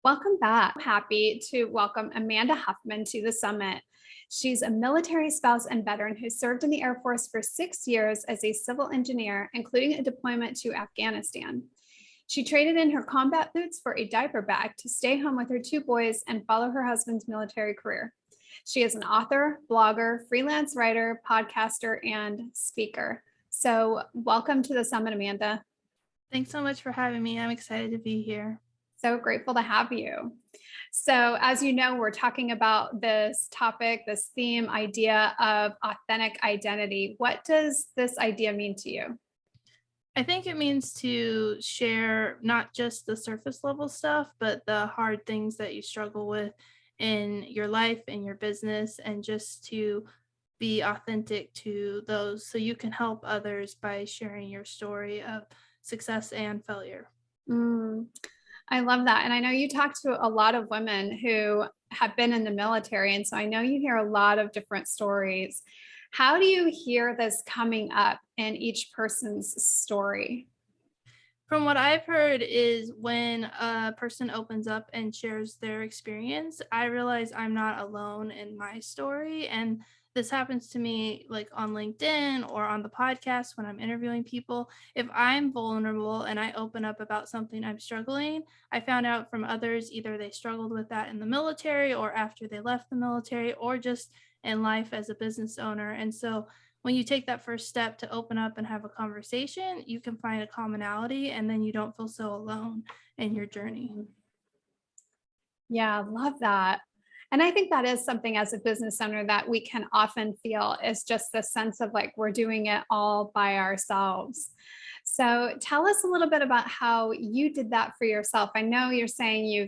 Welcome back. I'm happy to welcome Amanda Huffman to the summit. She's a military spouse and veteran who served in the Air Force for 6 years as a civil engineer, including a deployment to Afghanistan. She traded in her combat boots for a diaper bag to stay home with her two boys and follow her husband's military career. She is an author, blogger, freelance writer, podcaster, and speaker. So, welcome to the summit, Amanda. Thanks so much for having me. I'm excited to be here. So grateful to have you. So, as you know, we're talking about this topic, this theme idea of authentic identity. What does this idea mean to you? I think it means to share not just the surface level stuff, but the hard things that you struggle with in your life, in your business, and just to be authentic to those so you can help others by sharing your story of success and failure. Mm, I love that. And I know you talk to a lot of women who have been in the military. And so I know you hear a lot of different stories. How do you hear this coming up in each person's story? From what I've heard is when a person opens up and shares their experience, I realize I'm not alone in my story. And this happens to me like on LinkedIn or on the podcast when I'm interviewing people. If I'm vulnerable and I open up about something I'm struggling, I found out from others either they struggled with that in the military or after they left the military or just in life as a business owner. And so when you take that first step to open up and have a conversation, you can find a commonality and then you don't feel so alone in your journey. Yeah, love that. And I think that is something as a business owner that we can often feel is just the sense of like we're doing it all by ourselves. So tell us a little bit about how you did that for yourself. I know you're saying you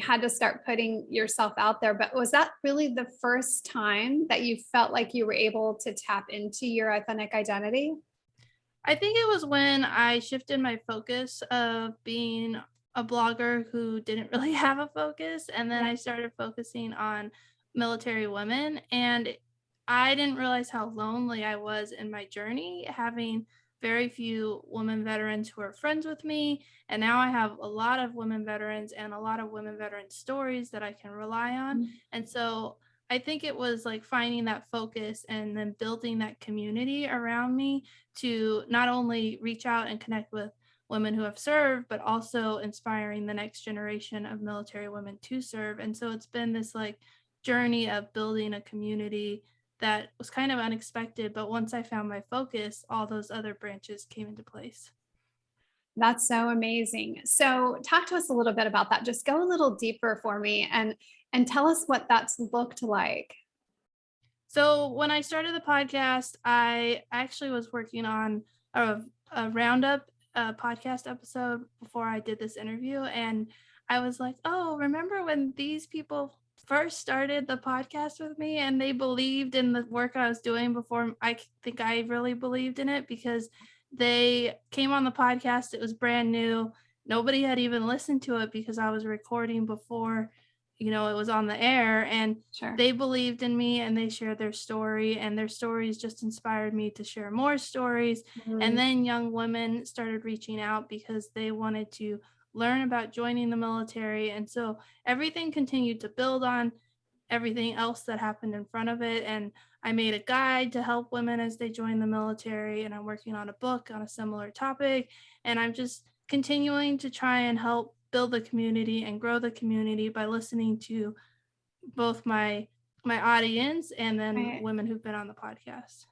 had to start putting yourself out there, but was that really the first time that you felt like you were able to tap into your authentic identity? I think it was when I shifted my focus of being a blogger who didn't really have a focus. And then Yeah. I started focusing on military women. And I didn't realize how lonely I was in my journey, having very few women veterans who are friends with me. And now I have a lot of women veterans and a lot of women veteran stories that I can rely on. And so I think it was like finding that focus and then building that community around me to not only reach out and connect with women who have served, but also inspiring the next generation of military women to serve. And so it's been this like journey of building a community that was kind of unexpected. But once I found my focus, all those other branches came into place. That's so amazing. So talk to us a little bit about that. Just go a little deeper for me and tell us what that's looked like. So when I started the podcast, I actually was working on a roundup podcast episode before I did this interview. And I was like, oh, remember when these people first started the podcast with me and they believed in the work I was doing before think I really believed in it because they came on the podcast. It was brand new. Nobody had even listened to it because I was recording before, it was on the air. And Sure. they believed in me and they shared their story, and their stories just inspired me to share more stories. And Mhm. then young women started reaching out because they wanted to learn about joining the military. And so everything continued to build on everything else that happened in front of it. And I made a guide to help women as they join the military. And I'm working on a book on a similar topic. And I'm just continuing to try and help build the community and grow the community by listening to both my audience and then Right. women who've been on the podcast.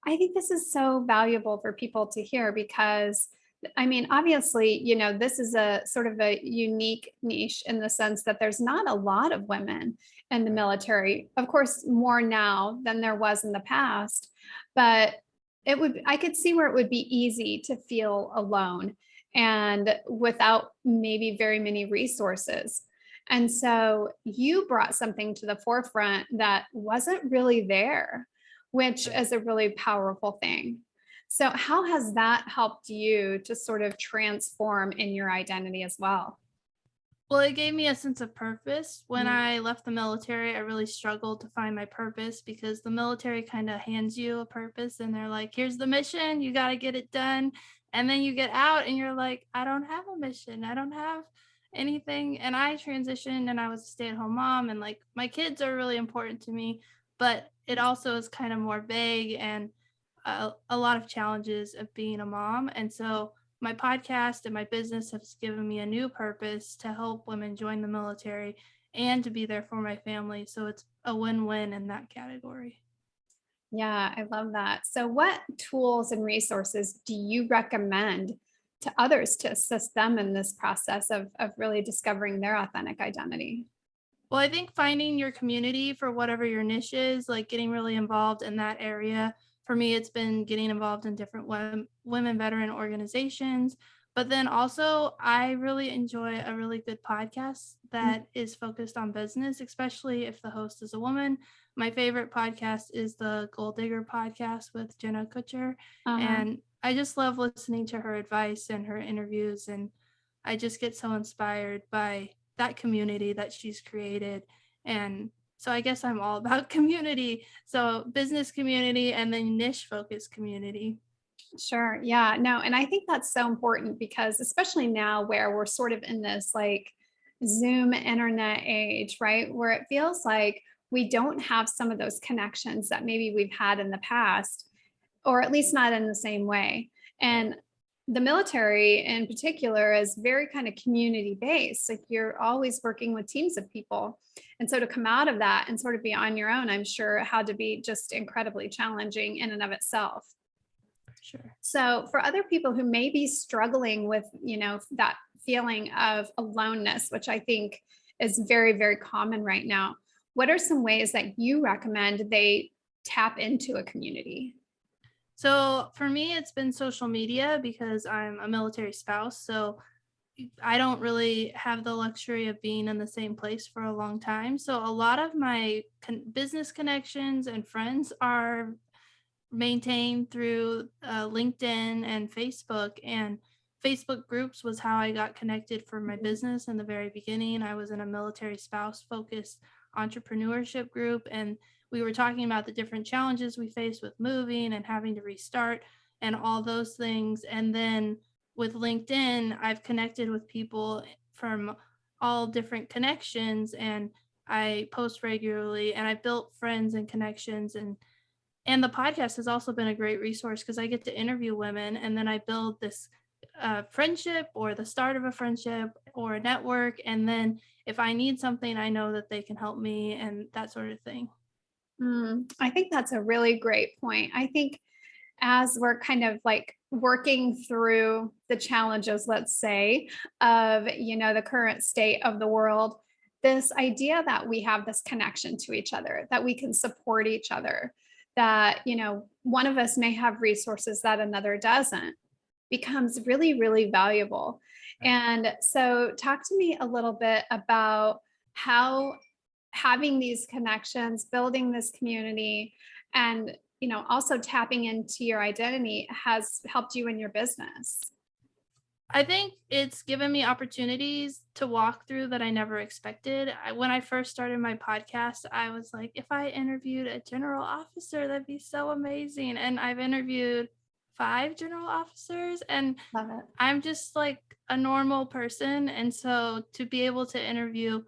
I think this is so valuable for people to hear because I mean, obviously, this is a sort of a unique niche in the sense that there's not a lot of women in the military. Of course, more now than there was in the past, but I could see where it would be easy to feel alone and without maybe very many resources. And so you brought something to the forefront that wasn't really there, which Right. is a really powerful thing. So, how has that helped you to sort of transform in your identity as well? Well, it gave me a sense of purpose. When Mm. I left the military, I really struggled to find my purpose because the military kind of hands you a purpose and they're like, here's the mission, you got to get it done. And then you get out and you're like, I don't have a mission. I don't have anything. And I transitioned and I was a stay-at-home mom, and like my kids are really important to me, but it also is kind of more vague, and a lot of challenges of being a mom. And so my podcast and my business has given me a new purpose to help women join the military and to be there for my family. So it's a win-win in that category. Yeah, I love that. So, what tools and resources do you recommend to others to assist them in this process of really discovering their authentic identity? Well, I think finding your community for whatever your niche is, like getting really involved in that area. For me, it's been getting involved in different women veteran organizations. But then also, I really enjoy a really good podcast Mm. that is focused on business, especially if the host is a woman. My favorite podcast is the Gold Digger podcast with Jenna Kutcher. Uh-huh. And I just love listening to her advice and her interviews. And I just get so inspired by that community that she's created. And so I guess I'm all about community. So business community and then niche focused community. Sure. Yeah. No, and I think that's so important because especially now where we're sort of in this like Zoom internet age, right? Where it feels like we don't have some of those connections that maybe we've had in the past, or at least not in the same way. And the military in particular is very kind of community based. Like you're always working with teams of people. And so to come out of that and sort of be on your own, I'm sure had to be just incredibly challenging in and of itself. For sure. So for other people who may be struggling with, that feeling of aloneness, which I think is very, very common right now, what are some ways that you recommend they tap into a community? So for me, it's been social media because I'm a military spouse. So I don't really have the luxury of being in the same place for a long time. So a lot of my business connections and friends are maintained through LinkedIn and Facebook. And Facebook groups was how I got connected for my Mhm. business in the very beginning. I was in a military spouse focused entrepreneurship group, and we were talking about the different challenges we face with moving and having to restart and all those things. And then with LinkedIn, I've connected with people from all different connections, and I post regularly, and I built friends and connections. And the podcast has also been a great resource because I get to interview women, and then I build this friendship or the start of a friendship or a network. And then if I need something, I know that they can help me and that sort of thing. I think that's a really great point. I think as we're kind of like working through the challenges, let's say, of the current state of the world, this idea that we have this connection to each other, that we can support each other, that one of us may have resources that another doesn't, becomes really, really valuable. And so, talk to me a little bit about how having these connections, building this community, and also tapping into your identity has helped you in your business. I think it's given me opportunities to walk through that I never expected. When I first started my podcast, I was like, if I interviewed a general officer, that'd be so amazing. And I've interviewed 5 general officers, and Love it. I'm just like a normal person. And so to be able to interview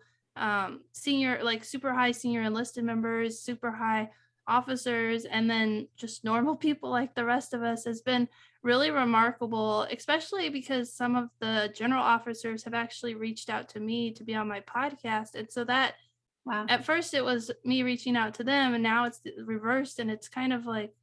senior, like super high senior enlisted members, super high officers, and then just normal people like the rest of us has been really remarkable, especially because some of the general officers have actually reached out to me to be on my podcast. And so that Wow. at first it was me reaching out to them, and now it's reversed, and it's kind of like,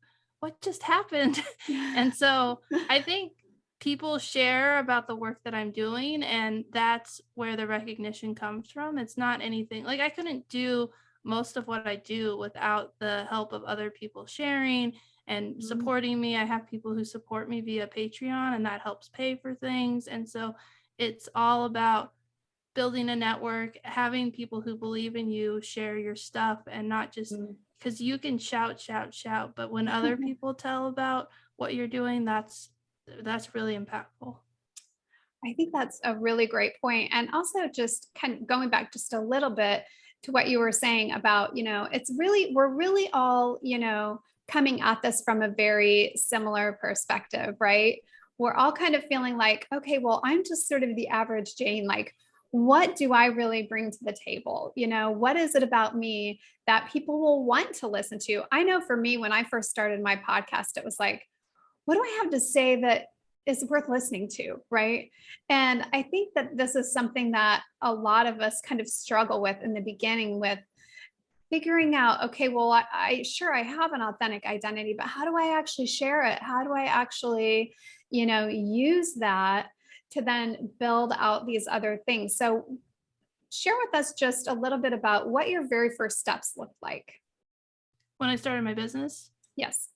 what just happened? And so I think people share about the work that I'm doing, and that's where the recognition comes from. It's not anything like I couldn't do most of what I do without the help of other people sharing and Mhm. supporting me. I have people who support me via Patreon, and that helps pay for things. And so it's all about building a network, having people who believe in you share your stuff, and not just Mhm. because you can shout, shout, shout, but when other people tell about what you're doing, that's really impactful. I think that's a really great point. And also just kind of going back just a little bit to what you were saying about, we're really all, coming at this from a very similar perspective, right? We're all kind of feeling like, okay, well, I'm just sort of the average Jane. Like, what do I really bring to the table? What is it about me that people will want to listen to? I know for me, when I first started my podcast, it was like, what do I have to say that is worth listening to? Right. And I think that this is something that a lot of us kind of struggle with in the beginning, with figuring out, okay, well, I sure I have an authentic identity, but how do I actually share it? How do I actually, use that to then build out these other things? So share with us just a little bit about what your very first steps looked like. When I started my business, Yes.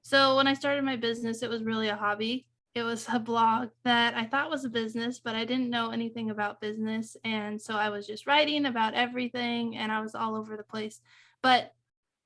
So when I started my business, it was really a hobby. It was a blog that I thought was a business, but I didn't know anything about business. And so I was just writing about everything and I was all over the place. But,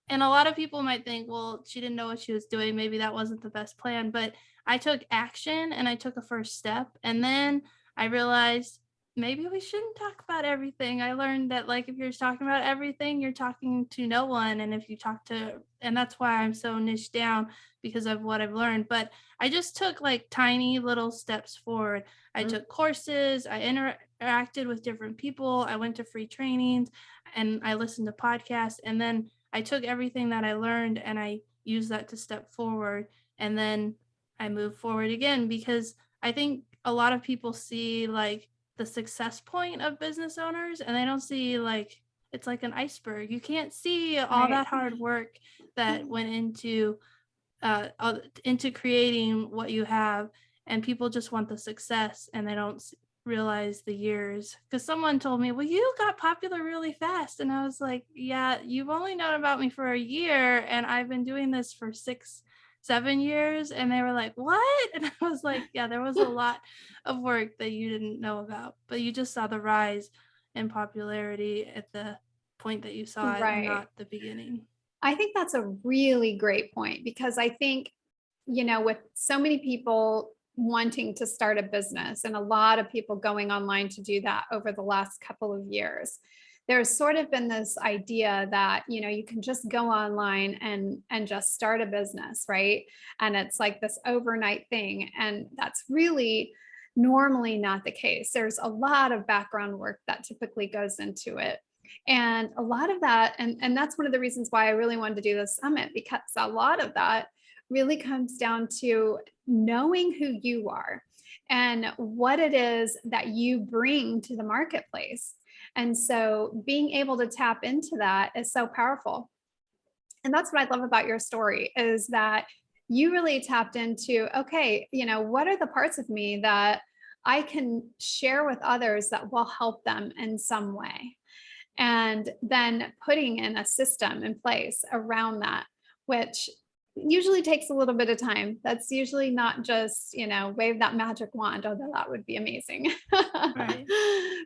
and a lot of people might think, well, she didn't know what she was doing. Maybe that wasn't the best plan. But I took action and I took a first step. And then I realized maybe we shouldn't talk about everything. I learned that, like, if you're just talking about everything, you're talking to no one. And if you talk to, and that's why I'm so niched down, because of what I've learned. But I just took like tiny little steps forward. I Mhm. took courses, I interacted with different people, I went to free trainings, and I listened to podcasts. And then I took everything that I learned and I used that to step forward. And then I moved forward again, because I think a lot of people see like the success point of business owners and they don't see like it's like an iceberg. You can't see all Right. that hard work that went into creating what you have, and people just want the success and they don't realize the years. Because someone told me, well, you got popular really fast, and I was like, yeah, you've only known about me for a year and I've been doing this for 6-7 years. And they were like, what? And I was like, yeah, there was a lot of work that you didn't know about, but you just saw the rise in popularity at the point that you saw it and Right. not the beginning. I think that's a really great point, because I think, with so many people wanting to start a business and a lot of people going online to do that over the last couple of years, there's sort of been this idea that, you can just go online and just start a business, right? And it's like this overnight thing. And that's really normally not the case. There's a lot of background work that typically goes into it. And a lot of that, and that's one of the reasons why I really wanted to do this summit, because a lot of that really comes down to knowing who you are and what it is that you bring to the marketplace. And so being able to tap into that is so powerful. And that's what I love about your story, is that you really tapped into, okay, what are the parts of me that I can share with others that will help them in some way? And then putting in a system in place around that, which usually takes a little bit of time. That's usually not just, wave that magic wand, although that would be amazing. Right.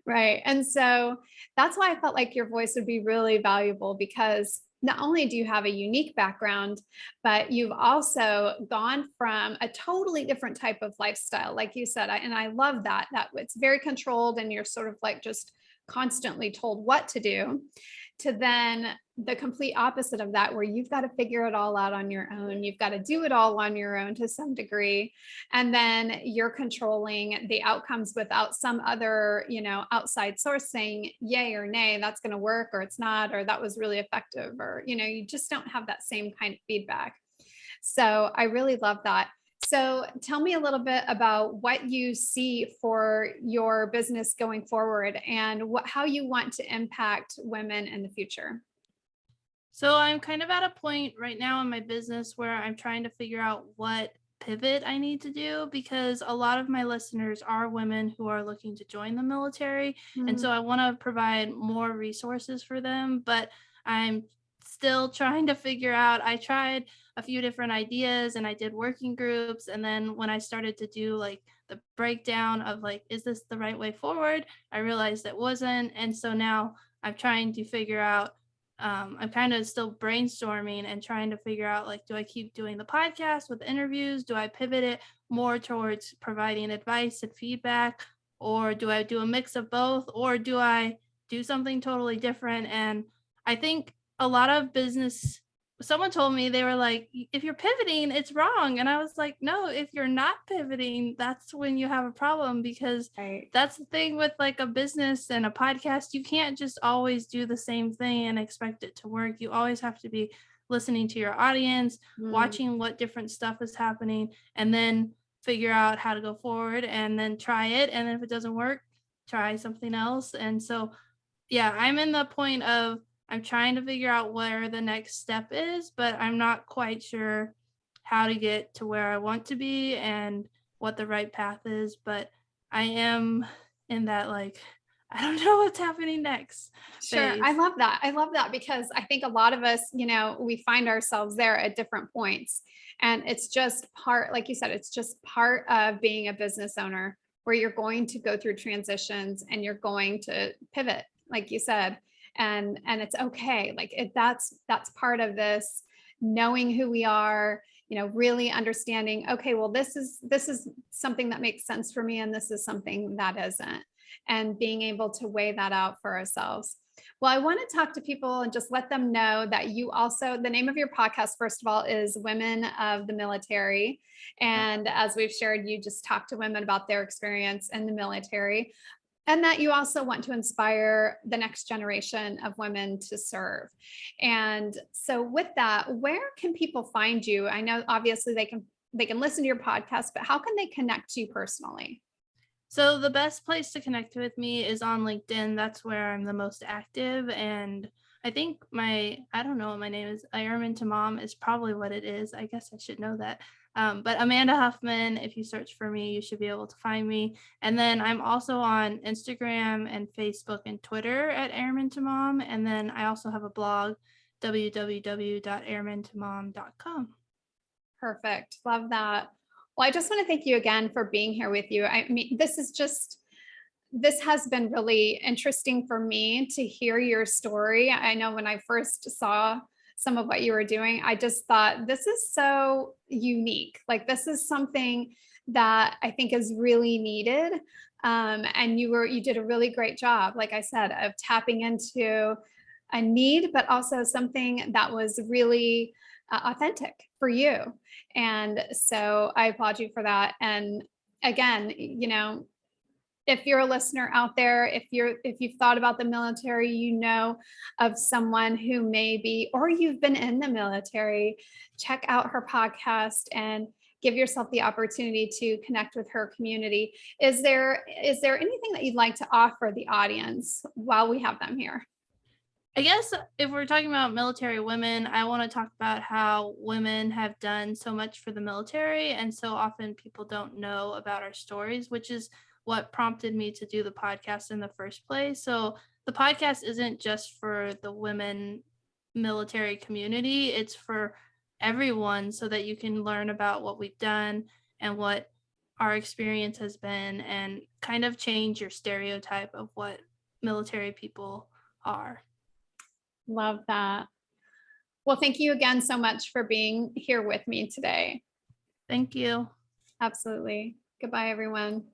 Right. And so that's why I felt like your voice would be really valuable, because not only do you have a unique background, but you've also gone from a totally different type of lifestyle, like you said. And I love that it's very controlled and you're sort of like just constantly told what to do, to then the complete opposite of that, where you've got to figure it all out on your own. You've got to do it all on your own to some degree. And then you're controlling the outcomes without some other, outside source saying yay or nay, that's going to work, or it's not, or that was really effective, or, you just don't have that same kind of feedback. So I really love that. So tell me a little bit about what you see for your business going forward, and how you want to impact women in the future. So I'm kind of at a point right now in my business where I'm trying to figure out what pivot I need to do, because a lot of my listeners are women who are looking to join the military. And Mm. so I want to provide more resources for them, but I'm still trying to figure out. I tried a few different ideas and I did working groups. And then when I started to do like the breakdown of like, is this the right way forward? I realized it wasn't. And so now I'm trying to figure out, I'm kind of still brainstorming and trying to figure out like, do I keep doing the podcast with interviews? Do I pivot it more towards providing advice and feedback? Or do I do a mix of both? Or do I do something totally different? And I think a lot of business someone told me, they were like, if you're pivoting, it's wrong. And I was like, no, if you're not pivoting, that's when you have a problem, because Right. that's the thing with like a business and a podcast. You can't just always do the same thing and expect it to work. You always have to be listening to your audience, Mm. watching what different stuff is happening, and then figure out how to go forward and then try it. And then if it doesn't work, try something else. And so, yeah, I'm in the point of I'm trying to figure out where the next step is, but I'm not quite sure how to get to where I want to be and what the right path is. But I am in that, like, I don't know what's happening next Sure. I phase. love that. I love that because I think a lot of us, we find ourselves there at different points. And it's just part, like you said, it's just part of being a business owner where you're going to go through transitions and you're going to pivot, like you said. And it's okay. Like that's part of this knowing who we are, really understanding, okay, well, this is something that makes sense for me and this is something that isn't, and being able to weigh that out for ourselves. Well, I want to talk to people and just let them know that you also, the name of your podcast, first of all, is Women of the Military. Yep. And as we've shared, you just talk to women about their experience in the military, and that you also want to inspire the next generation of women to serve. And so with that, where can people find you? I know obviously they can listen to your podcast, but how can they connect to you personally? So the best place to connect with me is on LinkedIn. That's where I'm the most active. And I think I don't know what my name is. Ironman to Mom is probably what it is. I guess I should know that. But Amanda Huffman, if you search for me, you should be able to find me. And then I'm also on Instagram and Facebook and Twitter at Airman to Mom. And then I also have a blog, www.airmantomom.com. Perfect. Love that. Well, I just want to thank you again for being here with you. I mean, this has been really interesting for me to hear your story. I know when I first saw some of what you were doing, I just thought this is so unique. Like this is something that I think is really needed. And you did a really great job, like I said, of tapping into a need, but also something that was really authentic for you. And so I applaud you for that. And again, if you're a listener out there, if you've thought about the military, of someone who maybe, or you've been in the military, check out her podcast and give yourself the opportunity to connect with her community. Is there anything that you'd like to offer the audience while we have them here? I guess if we're talking about military women, I want to talk about how women have done so much for the military. And so often people don't know about our stories, which is what prompted me to do the podcast in the first place. So the podcast isn't just for the women military community, it's for everyone so that you can learn about what we've done and what our experience has been and kind of change your stereotype of what military people are. Love that. Well, thank you again so much for being here with me today. Thank you. Absolutely. Goodbye, everyone.